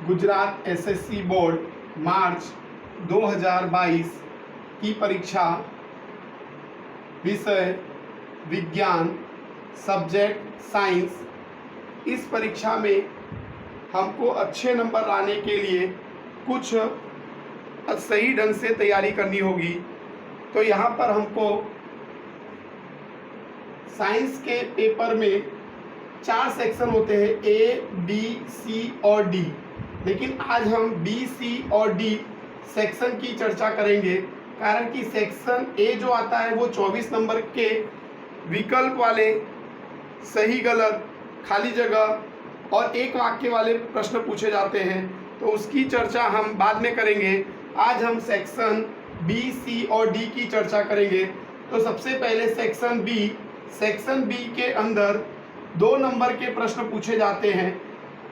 Gujarat SSC board मार्च 2022 की परीक्षा विषय विज्ञान सब्जेक्ट साइंस। इस परीक्षा में हमको अच्छे नंबर लाने के लिए कुछ सही ढंग से तैयारी करनी होगी। तो यहाँ पर हमको साइंस के पेपर में 4 सेक्शन होते हैं, ए बी सी और डी। लेकिन आज हम बी सी और डी सेक्शन की चर्चा करेंगे, कारण कि सेक्शन ए जो आता है वो 24 नंबर के विकल्प वाले सही गलत खाली जगह और एक वाक्य वाले प्रश्न पूछे जाते हैं, तो उसकी चर्चा हम बाद में करेंगे। आज हम सेक्शन बी सी और डी की चर्चा करेंगे। तो सबसे पहले सेक्शन बी के अंदर 2 नंबर के प्रश्न पूछे जाते हैं।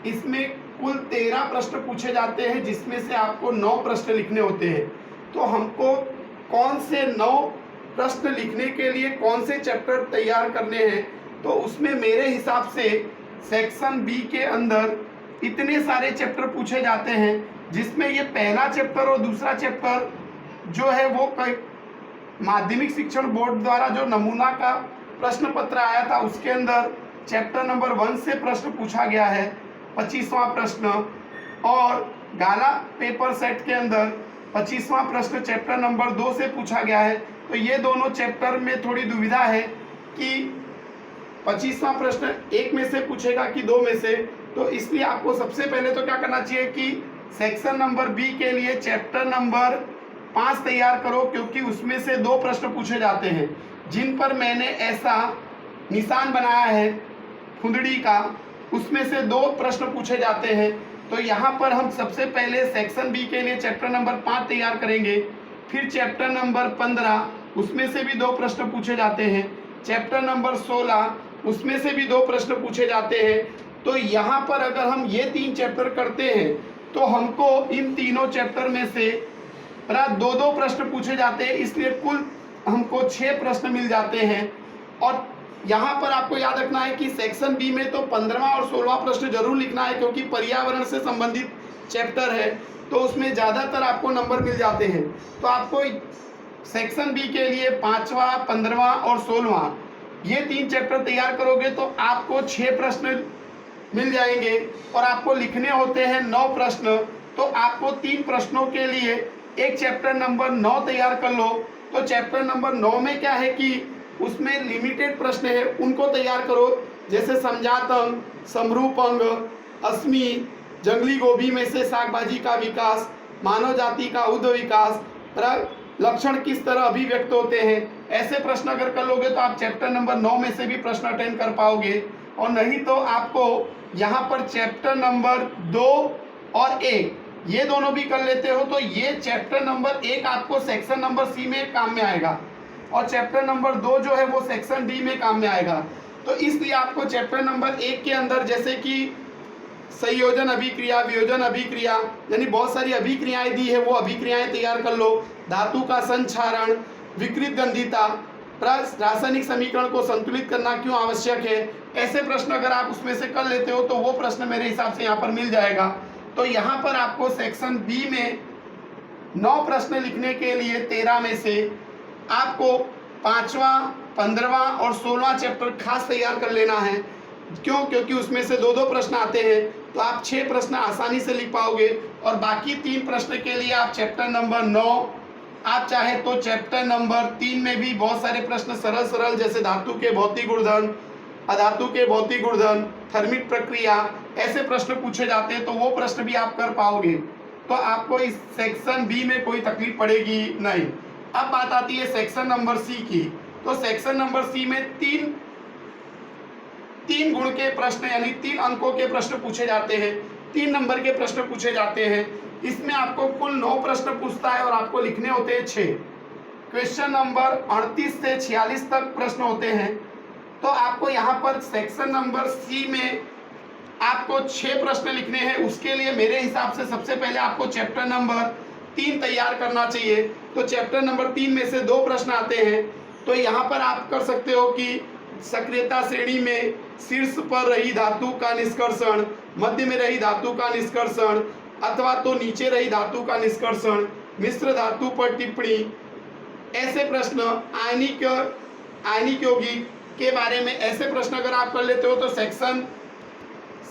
इसमें कुल 13 प्रश्न पूछे जाते हैं, जिसमें से आपको 9 प्रश्न लिखने होते हैं। तो हमको कौन से 9 प्रश्न लिखने के लिए कौन से चैप्टर तैयार करने हैं, तो उसमें मेरे हिसाब से सेक्शन बी के अंदर इतने सारे चैप्टर पूछे जाते हैं, जिसमें ये पहला चैप्टर और दूसरा चैप्टर जो है वो माध्यमिक शिक्षण बोर्ड द्वारा जो नमूना का प्रश्न पत्र आया था उसके अंदर चैप्टर नंबर 1 से प्रश्न पूछा गया है, 25वां प्रश्न। और गाला पेपर सेट के अंदर 25वां प्रश्न चैप्टर नंबर 2 से पूछा गया है। तो ये दोनों चैप्टर में थोड़ी दुविधा है कि 25वां प्रश्न 1 में से पूछेगा कि 2 में से। तो इसलिए आपको सबसे पहले तो क्या करना चाहिए कि सेक्शन नंबर बी के लिए चैप्टर नंबर 5 तैयार करो, क्योंकि उसमें से 2 प्रश्न पूछे जाते हैं, जिन पर मैंने ऐसा निशान बनाया है खुंदड़ी का, उसमें से 2 प्रश्न पूछे जाते हैं। तो यहाँ पर हम सबसे पहले सेक्शन बी के लिए चैप्टर नंबर 5 तैयार करेंगे। फिर चैप्टर नंबर 15, उसमें से भी 2 प्रश्न पूछे जाते हैं। चैप्टर नंबर 16, उसमें से भी 2 प्रश्न पूछे जाते हैं। तो यहाँ पर अगर हम ये 3 चैप्टर करते हैं तो हमको इन तीनों चैप्टर में से 2-2 प्रश्न पूछे जाते हैं, इसलिए कुल हमको 6 प्रश्न मिल जाते हैं। और यहाँ पर आपको याद रखना है कि सेक्शन बी में तो 15वां और 16वां प्रश्न जरूर लिखना है, क्योंकि पर्यावरण से संबंधित चैप्टर है, तो उसमें ज़्यादातर आपको नंबर मिल जाते हैं। तो आपको सेक्शन बी के लिए 5वां, 15वां और 16वां ये 3 चैप्टर तैयार करोगे तो आपको 6 प्रश्न मिल जाएंगे। और आपको लिखने होते हैं 9 प्रश्न, तो आपको 3 प्रश्नों के लिए एक चैप्टर नंबर 9 तैयार कर लो। तो चैप्टर नंबर 9 में क्या है कि उसमें लिमिटेड प्रश्न है, उनको तैयार करो, जैसे समजात अंग, समरूप अंग, अस्मि, जंगली गोभी में से शाकभाजी का विकास, मानव जाति का उद्ध विकास, लक्षण किस तरह अभिव्यक्त होते हैं। ऐसे प्रश्न अगर कर लोगे तो आप चैप्टर नंबर 9 में से भी प्रश्न अटेंड कर पाओगे। और नहीं तो आपको यहाँ पर चैप्टर नंबर 2 और 1 ये दोनों भी कर लेते हो, तो ये चैप्टर नंबर 1 आपको सेक्शन नंबर सी में काम में आएगा, और चैप्टर नंबर 2 जो है वो सेक्शन डी में काम में आएगा। तो इसलिए आपको चैप्टर नंबर 1 के अंदर जैसे कि संयोजन अभिक्रिया, वियोजन अभिक्रिया, यानी बहुत सारी अभिक्रियाएं दी है, वो अभिक्रियाएं तैयार कर लो। धातु का संक्षारण, विकृत गंधिता, रासायनिक समीकरण को संतुलित करना क्यों आवश्यक है, ऐसे प्रश्न अगर आप उसमें से कर लेते हो तो वो प्रश्न मेरे हिसाब से यहाँ पर मिल जाएगा। तो यहाँ पर आपको सेक्शन बी में 9 प्रश्न लिखने के लिए 13 में से आपको 5वां, 15वां और 16वां चैप्टर खास तैयार कर लेना है। क्यों? क्योंकि उसमें से 2-2 प्रश्न आते हैं, तो आप 6 प्रश्न आसानी से लिख पाओगे। और बाकी 3 प्रश्न के लिए आप चैप्टर नंबर 9, आप चाहे तो चैप्टर नंबर 3 में भी बहुत सारे प्रश्न सरल जैसे धातु के भौतिक गुणधर्म, अधातु के भौतिक गुणधर्म, थर्मिक प्रक्रिया, ऐसे प्रश्न पूछे जाते हैं, तो वो प्रश्न भी आप कर पाओगे। तो आपको इस सेक्शन बी में कोई तकलीफ पड़ेगी नहीं। अब बात आती है सेक्शन नंबर सी की। तो सेक्शन नंबर सी में 3 गुण के प्रश्न यानी 3 अंकों के प्रश्न पूछे जाते हैं, 3 नंबर के प्रश्न पूछे जाते हैं। इसमें आपको कुल 9 प्रश्न पूछता है और आपको लिखने होते हैं 6। क्वेश्चन नंबर 38 से 46 तक प्रश्न होते हैं। तो आपको यहाँ पर सेक्शन नंबर सी में आपको 6 प्रश्न लिखने हैं। उसके लिए मेरे हिसाब से सबसे पहले आपको चैप्टर नंबर 3 तैयार करना चाहिए। तो चैप्टर नंबर 3 में से 2 प्रश्न आते हैं। तो यहाँ पर आप कर सकते हो कि सक्रियता श्रेणी में शीर्ष पर रही धातु का निष्कर्षण, मध्य में रही धातु का निष्कर्षण अथवा तो नीचे रही धातु का निष्कर्षण, मिश्र धातु पर टिप्पणी, ऐसे प्रश्न आयनिक यौगिक के बारे में ऐसे प्रश्न अगर आप कर लेते हो तो सेक्शन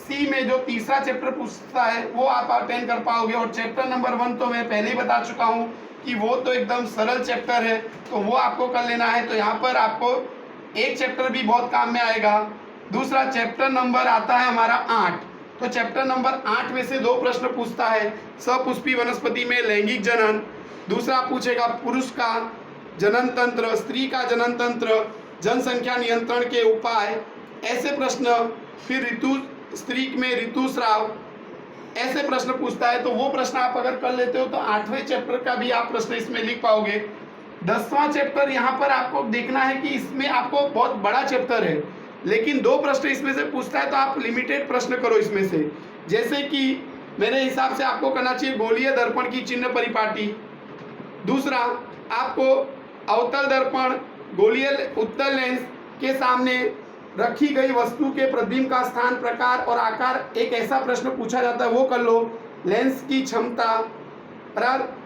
सी में जो तीसरा चैप्टर पूछता है वो आप अटेंड कर पाओगे। और चैप्टर नंबर 1 तो मैं पहले ही बता चुका हूँ कि वो तो एकदम सरल चैप्टर है, तो वो आपको कर लेना है। तो यहाँ पर आपको एक चैप्टर भी बहुत काम में आएगा। दूसरा चैप्टर नंबर आता है हमारा 8, तो चैप्टर नंबर 8 में से 2 प्रश्न पूछता है। सपुष्पी वनस्पति में लैंगिक जनन, दूसरा पूछेगा पुरुष का जनन तंत्र, स्त्री का जनन तंत्र, जनसंख्या नियंत्रण के उपाय, ऐसे प्रश्न। फिर स्त्री में ऋतुस्राव, ऐसे प्रश्न पूछता है। तो वो प्रश्न आप अगर कर लेते हो तो 8वें चैप्टर का भी आप प्रश्न इसमें लिख पाओगे। 10वां चैप्टर यहाँ पर आपको देखना है कि इसमें आपको बहुत बड़ा चैप्टर है, लेकिन 2 प्रश्न इसमें से पूछता है, तो आप लिमिटेड प्रश्न करो इसमें से। जैसे कि मेरे हिसाब से आपको करना चाहिए गोलीय दर्पण की चिन्ह परिपाटी, दूसरा आपको अवतल दर्पण गोलीय उत्तल लेंस के सामने रखी गई वस्तु के प्रतिबिंब का स्थान, प्रकार और आकार, एक ऐसा प्रश्न पूछा जाता है वो कर लो। लेंस की क्षमता,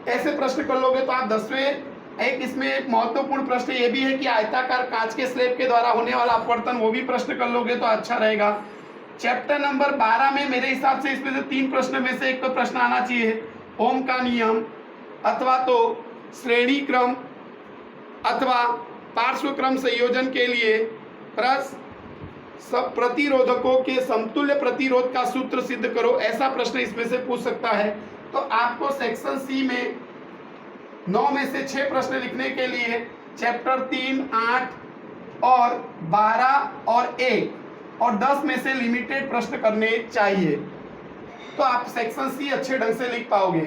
ऐसे प्रश्न कर लोगे तो आप 10वें एक इसमें एक महत्वपूर्ण प्रश्न ये भी है कि आयताकार कांच के स्लैब के द्वारा होने वाला अपवर्तन, वो भी प्रश्न कर लोगे तो अच्छा रहेगा। चैप्टर नंबर 12 में मेरे हिसाब से इसमें से 3 प्रश्न में से एक तो प्रश्न आना चाहिए, ओम का नियम अथवा तो श्रेणी क्रम अथवा पार्श्व क्रम संयोजन के लिए सब प्रतिरोधकों के समतुल्य प्रतिरोध का सूत्र सिद्ध करो, ऐसा प्रश्न इसमें से पूछ सकता है। तो आपको सेक्शन सी में 9 में से 6 प्रश्न लिखने के लिए चैप्टर 3, 8 और 12 और 1 और 10 में से लिमिटेड प्रश्न करने चाहिए, तो आप सेक्शन सी अच्छे ढंग से लिख पाओगे।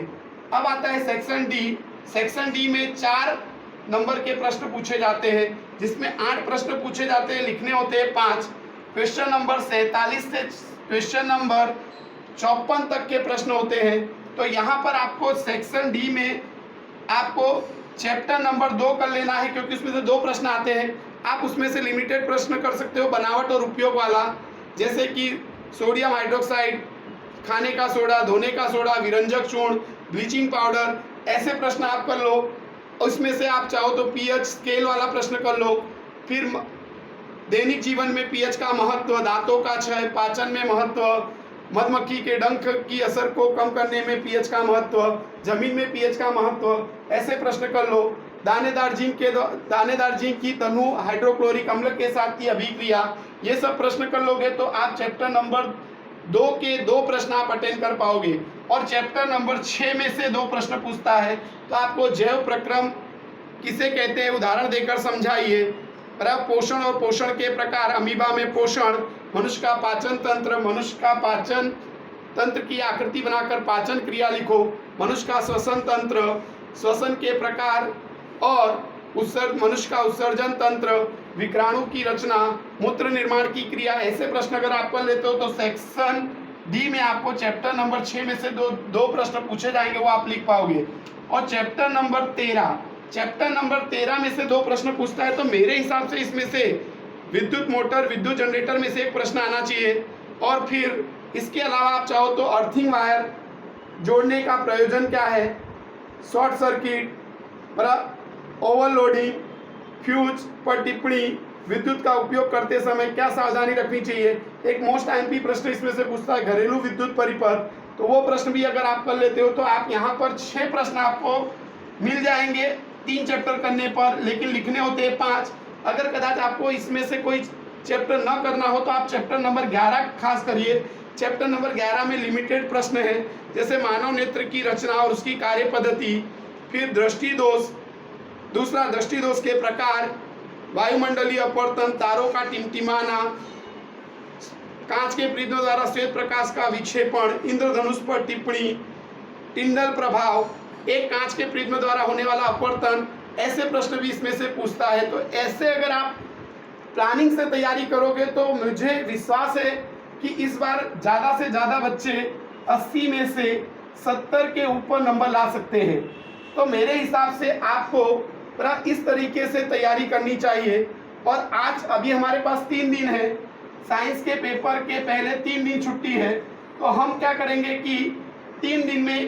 अब आता है सेक्शन डी। सेक्शन डी में 4 नंबर के प्रश्न पूछे जाते हैं, जिसमें 8 प्रश्न पूछे जाते हैं, लिखने होते हैं 5। क्वेश्चन नंबर 47 से क्वेश्चन नंबर 54 तक के प्रश्न होते हैं। तो यहाँ पर आपको सेक्शन डी में आपको चैप्टर नंबर 2 कर लेना है, क्योंकि उसमें से 2 प्रश्न आते हैं। आप उसमें से लिमिटेड प्रश्न कर सकते हो बनावट और उपयोग वाला, जैसे कि सोडियम हाइड्रोक्साइड, खाने का सोडा, धोने का सोडा, विरंजक चूर्ण, ब्लीचिंग पाउडर, ऐसे प्रश्न आप कर लो। उसमें से आप चाहो तो पीएच स्केल वाला प्रश्न कर लो। फिर दैनिक जीवन में पीएच का महत्व, दांतों का क्षय, पाचन में महत्व, मधुमक्खी के डंक की असर को कम करने में पीएच का महत्व, जमीन में पीएच का महत्व, ऐसे प्रश्न कर लो। दानेदार जिंक की तनु हाइड्रोक्लोरिक अम्ल के साथ की अभिक्रिया, ये सब प्रश्न कर लोगे तो आप चैप्टर नंबर 2 के 2 प्रश्न आप अटेंड कर पाओगे। और चैप्टर नंबर 6 में से 2 प्रश्न पूछता है, तो आपको जैव प्रक्रम किसे कहते हैं उदाहरण देकर समझाइए। पोषण और पोषण के प्रकार, अमीबा में पोषण, मनुष्य का पाचन तंत्र, मनुष्य का पाचन तंत्र की आकृति बनाकर पाचन क्रिया लिखो। मनुष्य का श्वसन तंत्र, श्वसन के प्रकार और मनुष्य का उत्सर्जन तंत्र, विक्राणु की रचना, मूत्र निर्माण की क्रिया, ऐसे प्रश्न अगर आप कर लेते हो तो सेक्शन डी में आपको चैप्टर नंबर 6 में से दो प्रश्न पूछे जाएंगे, वो आप लिख पाओगे। और चैप्टर नंबर 13 में से 2 प्रश्न पूछता है, तो मेरे हिसाब से इसमें से विद्युत मोटर, विद्युत जनरेटर में से एक प्रश्न आना चाहिए। और फिर इसके अलावा आप चाहो तो अर्थिंग वायर जोड़ने का प्रयोजन क्या है, शॉर्ट सर्किट, ओवरलोडिंग, फ्यूज पर टिप्पणी, विद्युत का उपयोग करते समय क्या सावधानी रखनी चाहिए। एक मोस्ट आईएमपी प्रश्न इसमें से पूछता है घरेलू विद्युत परिपथ, तो वो प्रश्न भी अगर आप कर लेते हो तो आप यहाँ पर 6 प्रश्न आपको मिल जाएंगे 3 चैप्टर करने पर, लेकिन लिखने होते हैं 5। अगर कदाच आपको इसमें से कोई चैप्टर न करना हो तो आप चैप्टर नंबर 11 खास करिए। चैप्टर नंबर 11 में लिमिटेड प्रश्न है, जैसे मानव नेत्र की रचना और उसकी कार्य पद्धति, फिर दृष्टि दोष, दूसरा दृष्टि दोष के प्रकार, वायुमंडलीय अपवर्तन, तारों का टिमटिमाना, कांच के प्रिज्म द्वारा श्वेत प्रकाश का विक्षेपण, इंद्रधनुष पर टिप्पणी, टिंडल प्रभाव, एक कांच के प्रिज्म द्वारा होने वाला अपवर्तन, ऐसे प्रश्न भी इसमें से पूछता है। तो ऐसे अगर आप प्लानिंग से तैयारी करोगे तो मुझे विश्वास है कि इस बार ज़्यादा से ज़्यादा बच्चे 80 में से 70 के ऊपर नंबर ला सकते हैं। तो मेरे हिसाब से आपको इस तरीके से तैयारी करनी चाहिए। और आज अभी हमारे पास 3 दिन है, साइंस के पेपर के पहले 3 दिन छुट्टी है, तो हम क्या करेंगे कि 3 दिन में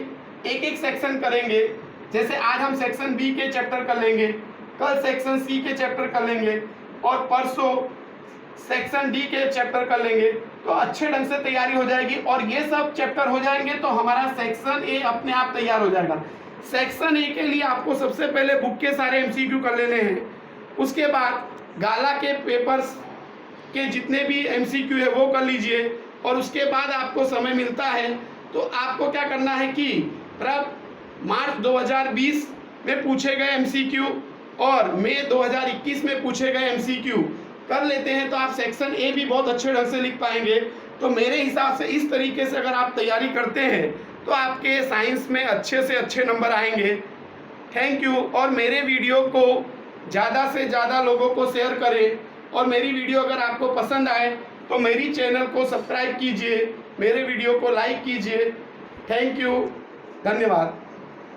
एक एक सेक्शन करेंगे। जैसे आज हम सेक्शन बी के चैप्टर कर लेंगे, कल सेक्शन सी के चैप्टर कर लेंगे और परसों सेक्शन डी के चैप्टर कर लेंगे, तो अच्छे ढंग से तैयारी हो जाएगी। और ये सब चैप्टर हो जाएंगे तो हमारा सेक्शन ए अपने आप तैयार हो जाएगा। सेक्शन ए के लिए आपको सबसे पहले बुक के सारे एमसीक्यू कर लेने हैं, उसके बाद गाला के पेपर्स के जितने भी एमसीक्यू है वो कर लीजिए, और उसके बाद आपको समय मिलता है तो आपको क्या करना है कि मार्च 2020 में पूछे गए एमसीक्यू और मई 2021 में पूछे गए एमसीक्यू कर लेते हैं, तो आप सेक्शन ए भी बहुत अच्छे ढंग से लिख पाएंगे। तो मेरे हिसाब से इस तरीके से अगर आप तैयारी करते हैं तो आपके साइंस में अच्छे से अच्छे नंबर आएंगे। Thank you. और मेरे वीडियो को ज़्यादा से ज़्यादा लोगों को शेयर करें, और मेरी वीडियो अगर आपको पसंद आए तो मेरी चैनल को सब्सक्राइब कीजिए, मेरे वीडियो को लाइक कीजिए। थैंक यू, धन्यवाद।